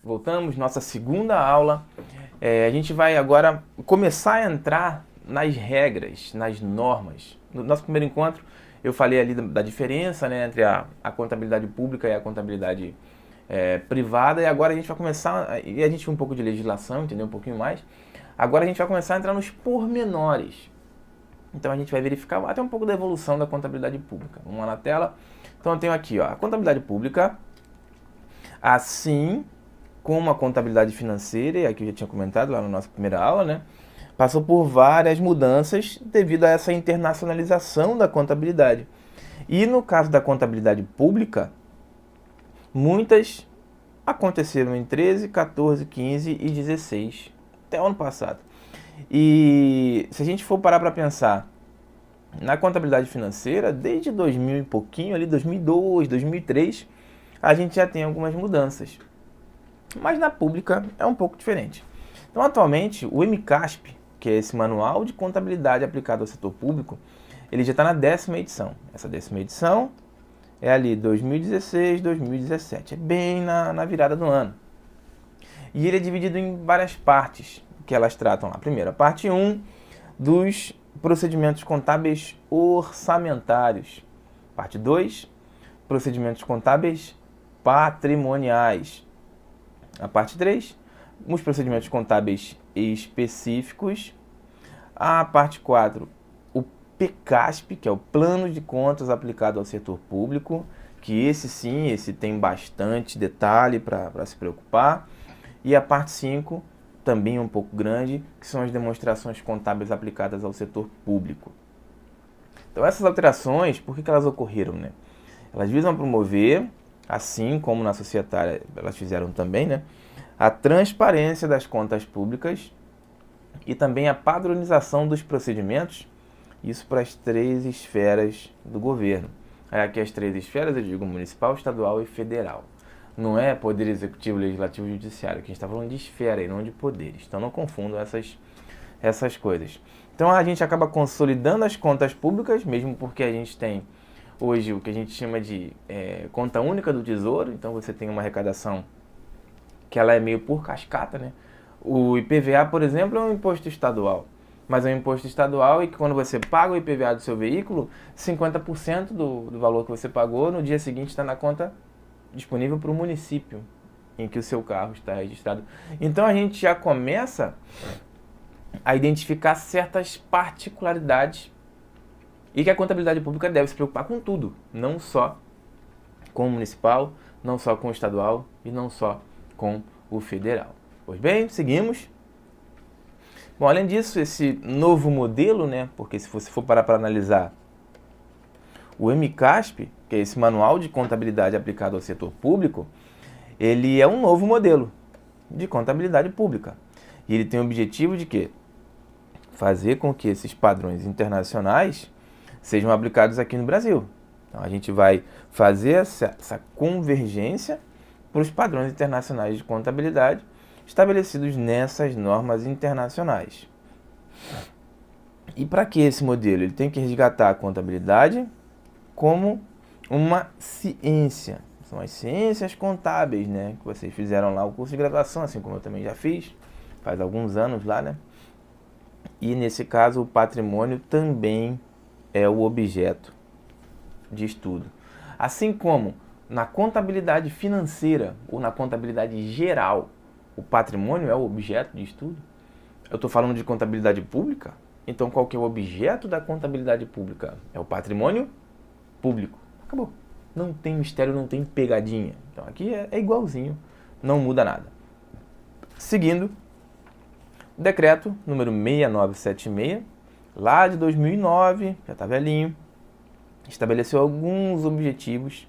Voltamos, nossa segunda aula. A gente vai agora começar a entrar nas regras, nas normas. No nosso primeiro encontro, eu falei ali da diferença, né, entre a contabilidade pública e a contabilidade privada, e agora a gente vai começar, e a gente viu um pouco de legislação, entendeu um pouquinho mais. Agora a gente vai começar a entrar nos pormenores. Então a gente vai verificar até um pouco da evolução da contabilidade pública. Vamos lá na tela. Então eu tenho aqui, ó, a contabilidade pública, assim como a contabilidade financeira, e aqui eu já tinha comentado lá na nossa primeira aula, né? Passou por várias mudanças devido a essa internacionalização da contabilidade. E no caso da contabilidade pública, muitas aconteceram em 13, 14, 15 e 16, até o ano passado. E se a gente for parar para pensar na contabilidade financeira, desde 2000 e pouquinho, ali 2002, 2003, a gente já tem algumas mudanças. Mas na pública é um pouco diferente. Então, atualmente, o MCASP, que é esse Manual de Contabilidade aplicado ao setor público, ele já está na 10ª edição. Essa 10ª edição é ali 2016, 2017, é bem na virada do ano. E ele é dividido em várias partes, que elas tratam lá. Primeiro, a parte 1 dos procedimentos contábeis orçamentários. Parte 2, procedimentos contábeis patrimoniais. A parte 3, os procedimentos contábeis específicos. A parte 4, o PCASP, que é o Plano de Contas aplicado ao setor público, que esse sim, esse tem bastante detalhe para se preocupar. E a parte 5, também um pouco grande, que são as demonstrações contábeis aplicadas ao setor público. Então essas alterações, por que elas ocorreram, né? Elas visam promover, assim como na societária elas fizeram também, né, a transparência das contas públicas e também a padronização dos procedimentos, isso para as 3 esferas do governo. Aqui as 3 esferas, eu digo municipal, estadual e federal. Não é poder executivo, legislativo e judiciário, que a gente está falando de esfera e não de poderes. Então não confundam essas coisas. Então a gente acaba consolidando as contas públicas, mesmo porque a gente tem hoje o que a gente chama de conta única do tesouro. Então você tem uma arrecadação que ela é meio por cascata, né? O IPVA, por exemplo, é um imposto estadual. Mas é um imposto estadual e que quando você paga o IPVA do seu veículo, 50% do valor que você pagou no dia seguinte está na conta disponível para o município em que o seu carro está registrado. Então a gente já começa a identificar certas particularidades e que a contabilidade pública deve se preocupar com tudo, não só com o municipal, não só com o estadual e não só com o federal. Pois bem, seguimos. Bom, além disso, esse novo modelo, né, porque se você for parar para analisar o MCASP, que é esse Manual de Contabilidade aplicado ao setor público, ele é um novo modelo de contabilidade pública. E ele tem o objetivo de quê? Fazer com que esses padrões internacionais sejam aplicados aqui no Brasil. Então a gente vai fazer essa convergência para os padrões internacionais de contabilidade estabelecidos nessas normas internacionais. E para que esse modelo? Ele tem que resgatar a contabilidade como uma ciência. São as ciências contábeis, né? Que vocês fizeram lá o curso de graduação, assim como eu também já fiz, faz alguns anos lá, né? E nesse caso o patrimônio também é o objeto de estudo. Assim como na contabilidade financeira ou na contabilidade geral, o patrimônio é o objeto de estudo. Eu estou falando de contabilidade pública, então qual que é o objeto da contabilidade pública? É o patrimônio público. Acabou. Não tem mistério, não tem pegadinha. Então aqui é igualzinho, não muda nada. Seguindo, o decreto número 6976, lá de 2009, já está velhinho, estabeleceu alguns objetivos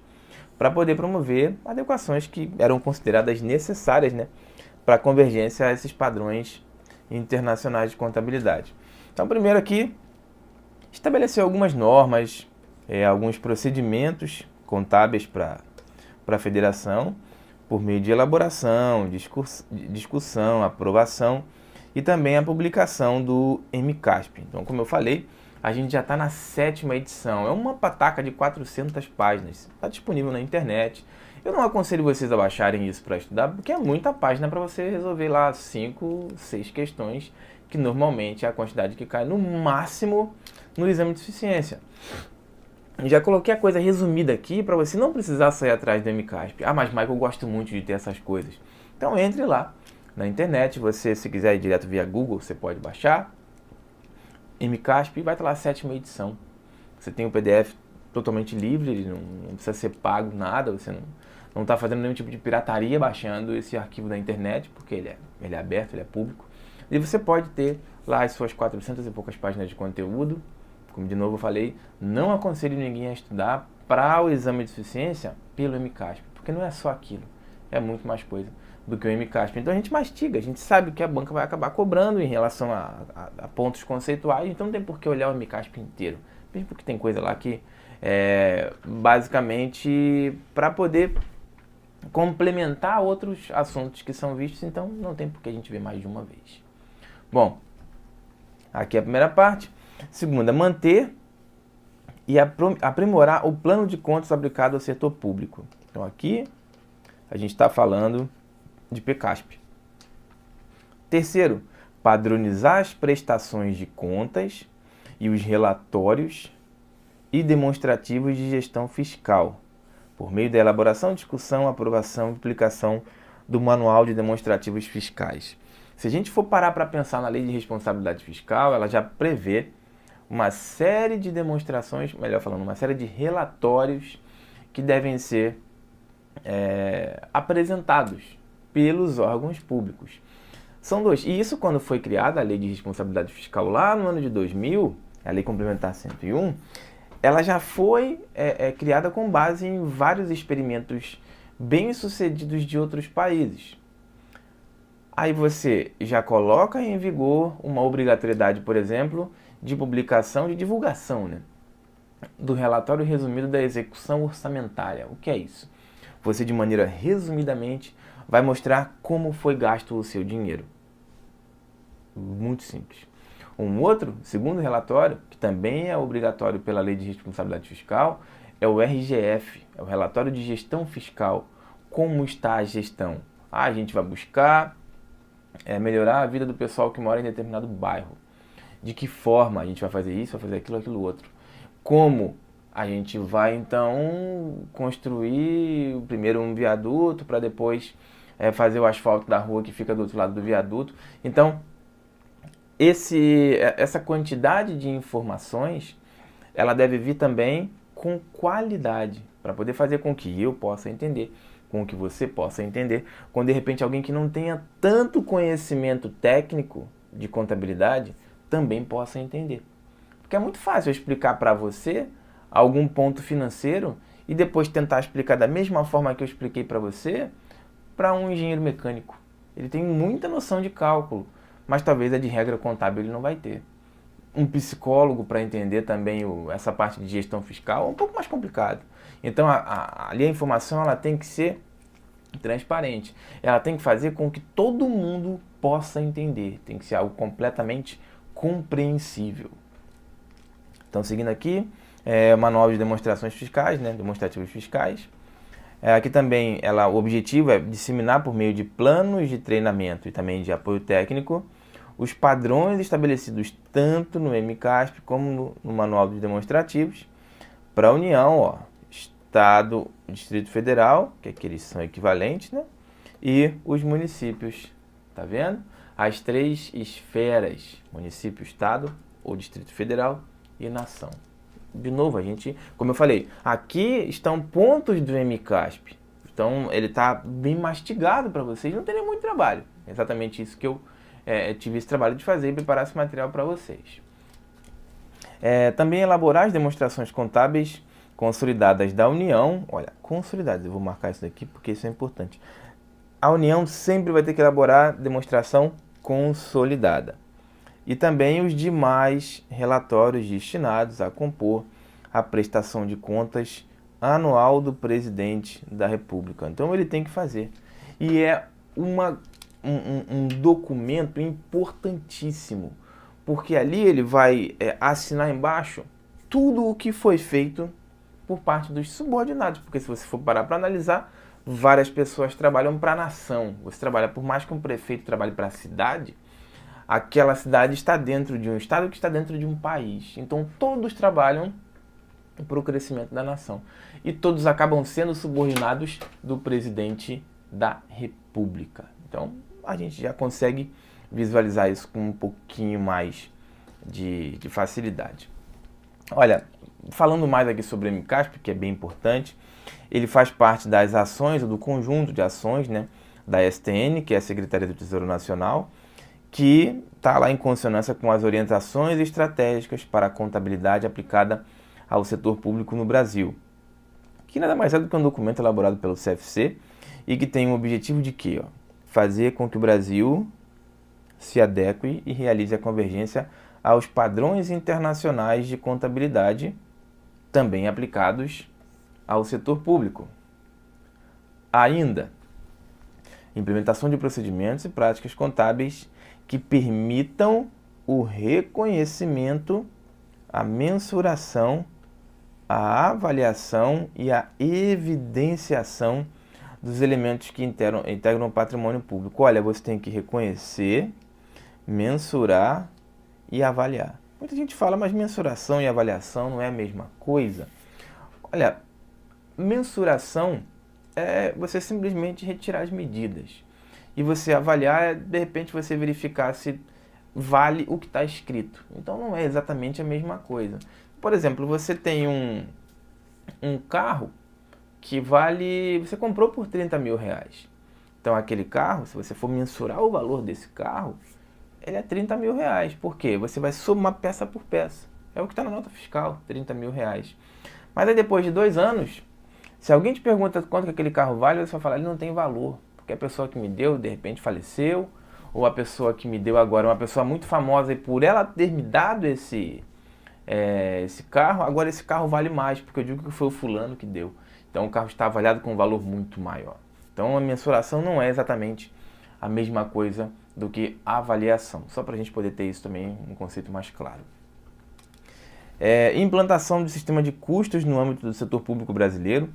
para poder promover adequações que eram consideradas necessárias, né, para a convergência a esses padrões internacionais de contabilidade. Então, primeiro aqui, estabeleceu algumas normas, alguns procedimentos contábeis para a federação, por meio de elaboração, discussão, aprovação e também a publicação do MCASP. Então, como eu falei, a gente já está na 7ª edição. É uma pataca de 400 páginas. Está disponível na internet. Eu não aconselho vocês a baixarem isso para estudar, porque é muita página para você resolver lá 5, 6 questões, que normalmente é a quantidade que cai no máximo no exame de suficiência. Já coloquei a coisa resumida aqui para você não precisar sair atrás do MCASP. Ah, mas Michael, eu gosto muito de ter essas coisas. Então entre lá na internet, você se quiser ir direto via Google, você pode baixar MCASP e vai estar lá a 7ª edição. Você tem o PDF totalmente livre, ele não precisa ser pago nada, você não está fazendo nenhum tipo de pirataria baixando esse arquivo da internet, porque ele é aberto, ele é público. E você pode ter lá as suas 400 e poucas páginas de conteúdo. Como de novo eu falei, não aconselho ninguém a estudar para o exame de suficiência pelo MCASP, porque não é só aquilo, é muito mais coisa do que o MCASP. Então a gente mastiga, a gente sabe que a banca vai acabar cobrando em relação a pontos conceituais, então não tem por que olhar o MCASP inteiro, mesmo porque tem coisa lá que é basicamente para poder complementar outros assuntos que são vistos, então não tem por que a gente ver mais de uma vez. Bom, aqui é a primeira parte. Segunda, manter e aprimorar o plano de contas aplicado ao setor público. Então aqui a gente está falando de PCASP. Terceiro, padronizar as prestações de contas e os relatórios e demonstrativos de gestão fiscal, por meio da elaboração, discussão, aprovação e publicação do Manual de Demonstrativos Fiscais. Se a gente for parar para pensar na Lei de Responsabilidade Fiscal, ela já prevê uma série de demonstrações, melhor falando, uma série de relatórios que devem ser apresentados pelos órgãos públicos. São 2. E isso, quando foi criada a Lei de Responsabilidade Fiscal lá no ano de 2000, a Lei Complementar 101, ela já foi criada com base em vários experimentos bem-sucedidos de outros países. Aí você já coloca em vigor uma obrigatoriedade, por exemplo, de publicação, de divulgação, né, do relatório resumido da execução orçamentária. O que é isso? Você, de maneira resumidamente, vai mostrar como foi gasto o seu dinheiro. Muito simples. Um outro, segundo relatório, que também é obrigatório pela Lei de Responsabilidade Fiscal, é o RGF, é o Relatório de Gestão Fiscal. Como está a gestão? A gente vai buscar melhorar a vida do pessoal que mora em determinado bairro. De que forma a gente vai fazer isso, vai fazer aquilo, aquilo outro. Como a gente vai, então, construir primeiro um viaduto para depois fazer o asfalto da rua que fica do outro lado do viaduto. Então, essa quantidade de informações, ela deve vir também com qualidade, para poder fazer com que eu possa entender, com que você possa entender, quando de repente alguém que não tenha tanto conhecimento técnico de contabilidade também possa entender. Porque é muito fácil eu explicar para você algum ponto financeiro e depois tentar explicar da mesma forma que eu expliquei para você para um engenheiro mecânico. Ele tem muita noção de cálculo, mas talvez a de regra contábil ele não vai ter. Um psicólogo para entender também essa parte de gestão fiscal é um pouco mais complicado. Então ali a informação ela tem que ser transparente. Ela tem que fazer com que todo mundo possa entender. Tem que ser algo completamente compreensível. Então, seguindo aqui, o Manual de Demonstrações Fiscais, né, demonstrativos fiscais. Aqui também o objetivo é disseminar por meio de planos de treinamento e também de apoio técnico os padrões estabelecidos tanto no MCASP como no Manual de Demonstrativos para a União, Estado, Distrito Federal, que eles são equivalentes, né, e os municípios. Tá vendo? As 3 esferas, município, Estado ou Distrito Federal e nação. De novo, como eu falei, aqui estão pontos do MCASP. Então, ele está bem mastigado para vocês, não terem muito trabalho. É exatamente isso que eu tive esse trabalho de fazer e preparar esse material para vocês. Também elaborar as demonstrações contábeis consolidadas da União. Olha, consolidadas, eu vou marcar isso daqui porque isso é importante. A União sempre vai ter que elaborar demonstração consolidada. E também os demais relatórios destinados a compor a prestação de contas anual do presidente da República. Então ele tem que fazer. E é um documento importantíssimo, porque ali ele vai assinar embaixo tudo o que foi feito por parte dos subordinados. Porque se você for parar para analisar, várias pessoas trabalham para a nação. Você trabalha, por mais que um prefeito trabalhe para a cidade, aquela cidade está dentro de um estado que está dentro de um país. Então todos trabalham para o crescimento da nação. E todos acabam sendo subordinados do presidente da República. Então a gente já consegue visualizar isso com um pouquinho mais de facilidade. Olha, falando mais aqui sobre o MCASP, que é bem importante, ele faz parte das ações, ou do conjunto de ações, né, da STN, que é a Secretaria do Tesouro Nacional, que está lá em consonância com as orientações estratégicas para a contabilidade aplicada ao setor público no Brasil, que nada mais é do que um documento elaborado pelo CFC e que tem o objetivo de quê? Fazer com que o Brasil se adeque e realize a convergência aos padrões internacionais de contabilidade, também aplicados ao setor público. Ainda, implementação de procedimentos e práticas contábeis que permitam o reconhecimento, a mensuração, a avaliação e a evidenciação dos elementos que integram o patrimônio público. Olha, você tem que reconhecer, mensurar e avaliar. Muita gente fala, mas mensuração e avaliação não é a mesma coisa. Olha, mensuração é você simplesmente retirar as medidas. E você avaliar é, de repente, você verificar se vale o que está escrito. Então não é exatamente a mesma coisa. Por exemplo, você tem um carro que vale... Você comprou por 30 mil reais. Então aquele carro, se você for mensurar o valor desse carro, ele é 30 mil reais. Por quê? Você vai somar peça por peça. É o que está na nota fiscal, 30 mil reais. Mas aí depois de 2 anos, se alguém te pergunta quanto que aquele carro vale, você vai falar, ele não tem valor. Porque a pessoa que me deu, de repente, faleceu. Ou a pessoa que me deu agora é uma pessoa muito famosa e por ela ter me dado esse carro, agora esse carro vale mais, porque eu digo que foi o fulano que deu. Então o carro está avaliado com um valor muito maior. Então a mensuração não é exatamente a mesma coisa do que a avaliação. Só para a gente poder ter isso também, um conceito mais claro. Implantação do sistema de custos no âmbito do setor público brasileiro.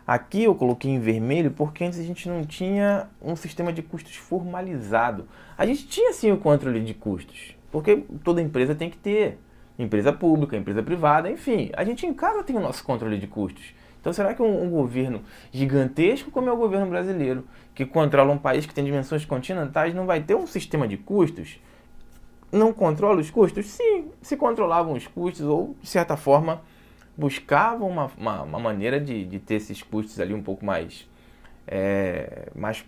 Aqui eu coloquei em vermelho porque antes a gente não tinha um sistema de custos formalizado. A gente tinha sim o controle de custos, porque toda empresa tem que ter. Empresa pública, empresa privada, enfim. A gente em casa tem o nosso controle de custos. Então será que um governo gigantesco como é o governo brasileiro, que controla um país que tem dimensões continentais, não vai ter um sistema de custos? Não controla os custos? Sim, se controlavam os custos ou, de certa forma, buscavam uma maneira de ter esses custos ali um pouco mais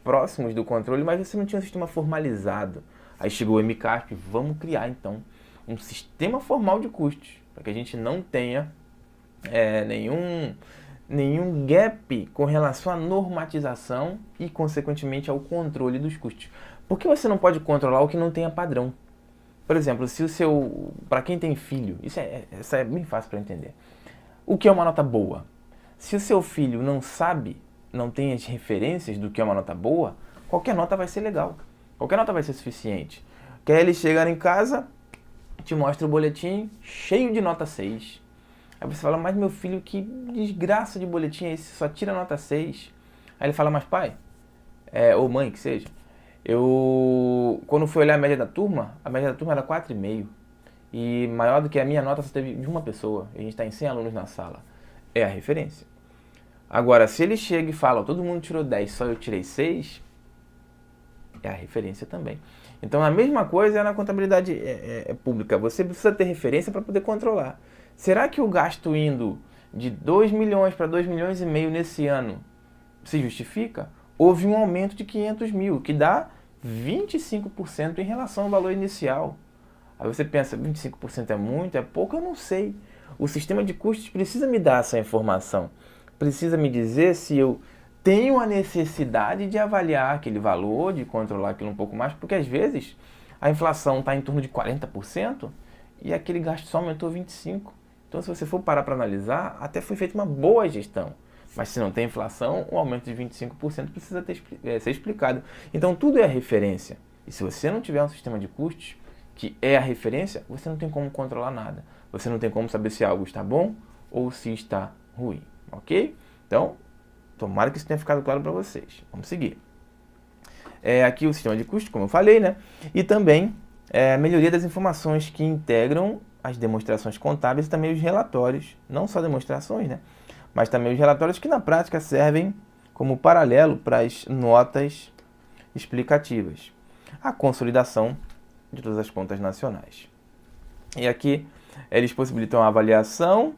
próximos do controle, mas você não tinha um sistema formalizado. Aí chegou o MCASP, vamos criar então um sistema formal de custos, para que a gente não tenha nenhum gap com relação à normatização e, consequentemente, ao controle dos custos. Por que você não pode controlar o que não tenha padrão? Por exemplo, se para quem tem filho, isso é bem fácil para entender. O que é uma nota boa? Se o seu filho não sabe, não tem as referências do que é uma nota boa, qualquer nota vai ser legal. Qualquer nota vai ser suficiente. Que aí ele chegar em casa, te mostra o boletim cheio de nota 6. Aí você fala, mas meu filho, que desgraça de boletim é esse? Só tira nota 6. Aí ele fala, mas pai, ou mãe que seja, quando fui olhar a média da turma era 4,5. E maior do que a minha nota só teve de uma pessoa. E a gente está em 100 alunos na sala. É a referência. Agora, se ele chega e fala, todo mundo tirou 10, só eu tirei 6, é a referência também. Então a mesma coisa é na contabilidade pública. Você precisa ter referência para poder controlar. Será que o gasto indo de 2 milhões para 2 milhões e meio nesse ano se justifica? Houve um aumento de 500 mil, que dá 25% em relação ao valor inicial. Aí você pensa, 25% é muito, é pouco? Eu não sei. O sistema de custos precisa me dar essa informação. Precisa me dizer se eu tenho a necessidade de avaliar aquele valor, de controlar aquilo um pouco mais, porque às vezes a inflação está em torno de 40% e aquele gasto só aumentou 25%. Então, se você for parar para analisar, até foi feita uma boa gestão. Mas se não tem inflação, o aumento de 25% precisa ser explicado. Então, tudo é referência. E se você não tiver um sistema de custos, que é a referência, você não tem como controlar nada. Você não tem como saber se algo está bom ou se está ruim. Ok? Então, Tomara que isso tenha ficado claro para vocês. Vamos seguir. Aqui o sistema de custo, como eu falei, né? E também a melhoria das informações que integram as demonstrações contábeis e também os relatórios, não só demonstrações, né? Mas também os relatórios que na prática servem como paralelo para as notas explicativas. A consolidação de todas as contas nacionais. E aqui eles possibilitam a avaliação,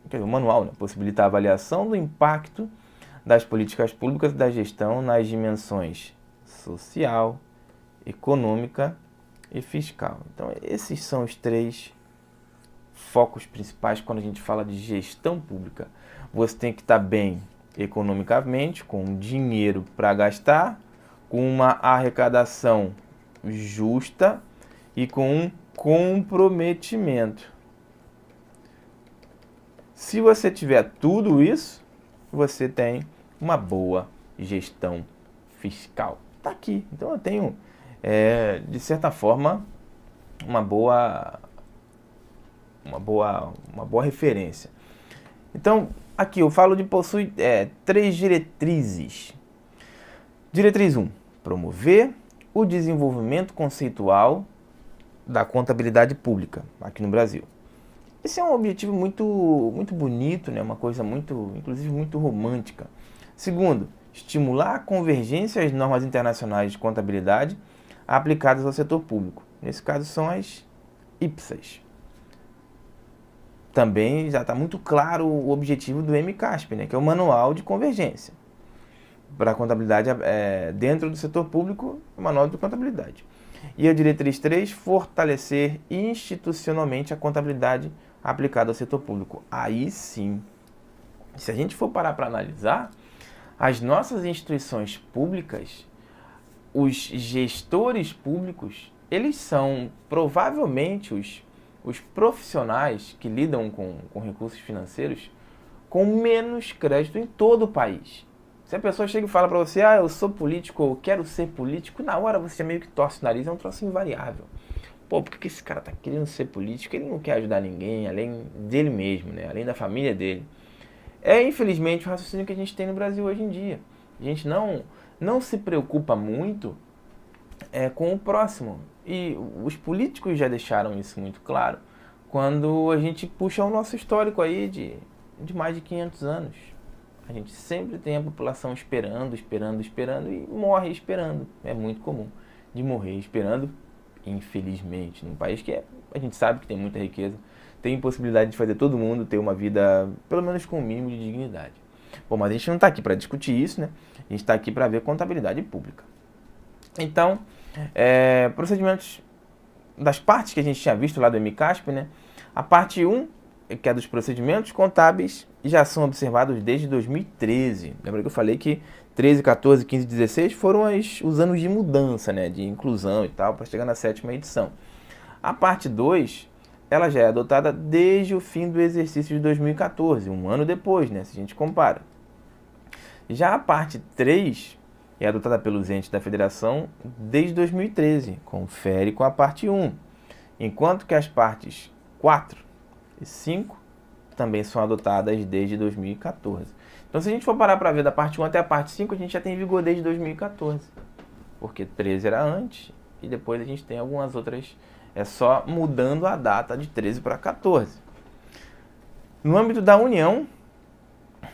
o manual, né? Possibilita a avaliação do impacto das políticas públicas e da gestão nas dimensões social, econômica e fiscal. Então, esses são os 3 focos principais quando a gente fala de gestão pública. Você tem que estar bem economicamente, com dinheiro para gastar, com uma arrecadação justa e com um comprometimento. Se você tiver tudo isso, você tem uma boa gestão fiscal. Está aqui. Então eu tenho, de certa forma, uma boa referência. Então, aqui eu falo de possui 3 diretrizes. Diretriz 1, promover o desenvolvimento conceitual da contabilidade pública aqui no Brasil. Esse é um objetivo muito bonito, né? Uma coisa inclusive muito romântica. Segundo, estimular a convergência às normas internacionais de contabilidade aplicadas ao setor público. Nesse caso são as IPSAS. Também já está muito claro o objetivo do MCASP, né? Que é o Manual de Convergência para a contabilidade dentro do setor público, o Manual de Contabilidade. E a diretriz 3, fortalecer institucionalmente a contabilidade aplicada ao setor público. Aí sim, se a gente for parar para analisar, as nossas instituições públicas, os gestores públicos, eles são provavelmente os profissionais que lidam com recursos financeiros com menos crédito em todo o país. Se a pessoa chega e fala para você, eu sou político ou quero ser político, na hora você meio que torce o nariz, é um troço invariável. Por que esse cara tá querendo ser político? Ele não quer ajudar ninguém, além dele mesmo, né? Além da família dele. Infelizmente, o raciocínio que a gente tem no Brasil hoje em dia. A gente não se preocupa muito com o próximo. E os políticos já deixaram isso muito claro quando a gente puxa o nosso histórico aí de mais de 500 anos. A gente sempre tem a população esperando e morre esperando. É muito comum de morrer esperando, infelizmente, num país que a gente sabe que tem muita riqueza, tem possibilidade de fazer todo mundo ter uma vida, pelo menos com um mínimo de dignidade. Bom, mas a gente não está aqui para discutir isso, né? A gente está aqui para ver contabilidade pública. Então, procedimentos das partes que a gente tinha visto lá do MCASP, né? A parte 1, que é dos procedimentos contábeis, já são observados desde 2013. Lembra que eu falei que 13, 14, 15, 16 foram os anos de mudança, né, de inclusão e tal, para chegar na 7ª edição. A parte 2, ela já é adotada desde o fim do exercício de 2014, um ano depois, né, se a gente compara. Já a parte 3 é adotada pelos entes da federação desde 2013, confere com a parte 1, enquanto que as partes 4 e 5 também são adotadas desde 2014. Então, se a gente for parar para ver da parte 1 até a parte 5, a gente já tem em vigor desde 2014. Porque 13 era antes e depois a gente tem algumas outras, só mudando a data de 13 para 14. No âmbito da União,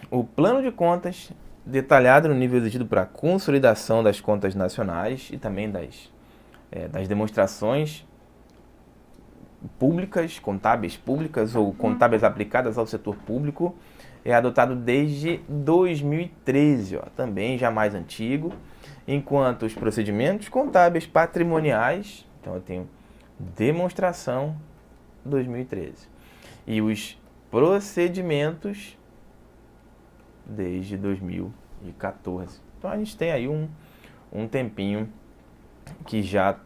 o plano de contas, detalhado no nível exigido para a consolidação das contas nacionais e também das demonstrações públicas, contábeis públicas ou contábeis aplicadas ao setor público, é adotado desde 2013, também já mais antigo, enquanto os procedimentos contábeis patrimoniais, então eu tenho demonstração 2013, e os procedimentos desde 2014. Então a gente tem aí um tempinho que já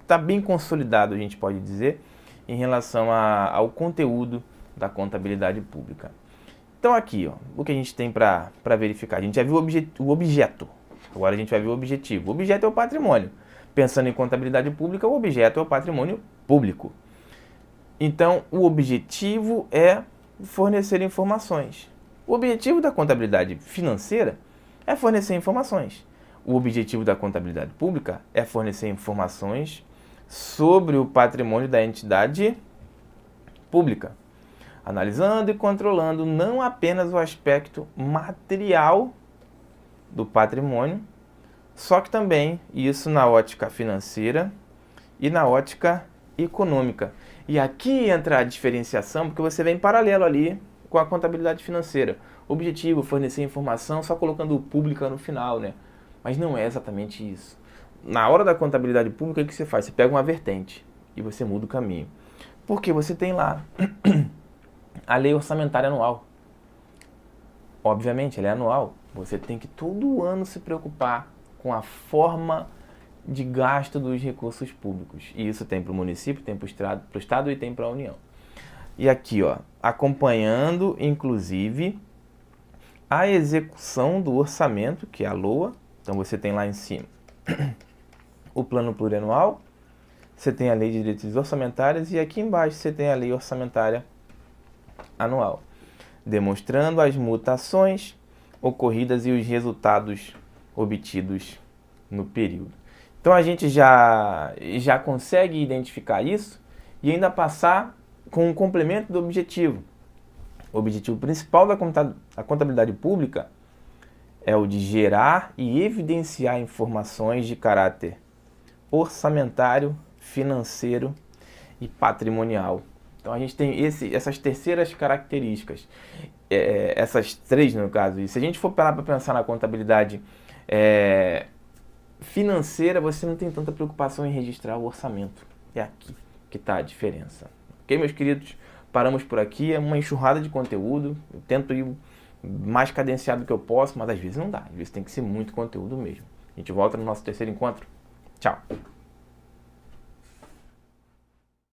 está bem consolidado, a gente pode dizer, em relação ao conteúdo da contabilidade pública. Então aqui, o que a gente tem para verificar? A gente já viu o objeto, agora a gente vai ver o objetivo. O objeto é o patrimônio. Pensando em contabilidade pública, o objeto é o patrimônio público. Então, o objetivo é fornecer informações. O objetivo da contabilidade financeira é fornecer informações. O objetivo da contabilidade pública é fornecer informações sobre o patrimônio da entidade pública, analisando e controlando não apenas o aspecto material do patrimônio, só que também isso na ótica financeira e na ótica econômica. E aqui entra a diferenciação, porque você vem em paralelo ali com a contabilidade financeira. Objetivo, fornecer informação só colocando o pública no final, né? Mas não é exatamente isso. Na hora da contabilidade pública, o que você faz? Você pega uma vertente e você muda o caminho. Porque você tem lá a lei orçamentária anual. Obviamente, ela é anual. Você tem que todo ano se preocupar com a forma de gasto dos recursos públicos. E isso tem para o município, tem para o Estado e tem para a União. E aqui, ó, acompanhando, inclusive, a execução do orçamento, que é a LOA. Então, você tem lá em cima o plano plurianual, você tem a lei de diretrizes orçamentárias e aqui embaixo você tem a lei orçamentária anual, demonstrando as mutações ocorridas e os resultados obtidos no período. Então, a gente já consegue identificar isso e ainda passar com um complemento do objetivo. O objetivo principal da contabilidade pública é o de gerar e evidenciar informações de caráter orçamentário, financeiro e patrimonial. Então, a gente tem essas terceiras características, essas três no caso. E se a gente for parar para pensar na contabilidade financeira, você não tem tanta preocupação em registrar o orçamento. É aqui que está a diferença. Ok, meus queridos? Paramos por aqui. É uma enxurrada de conteúdo. Eu tento ir mais cadenciado do que eu posso, mas às vezes não dá. Às vezes tem que ser muito conteúdo mesmo. A gente volta no nosso terceiro encontro. Tchau!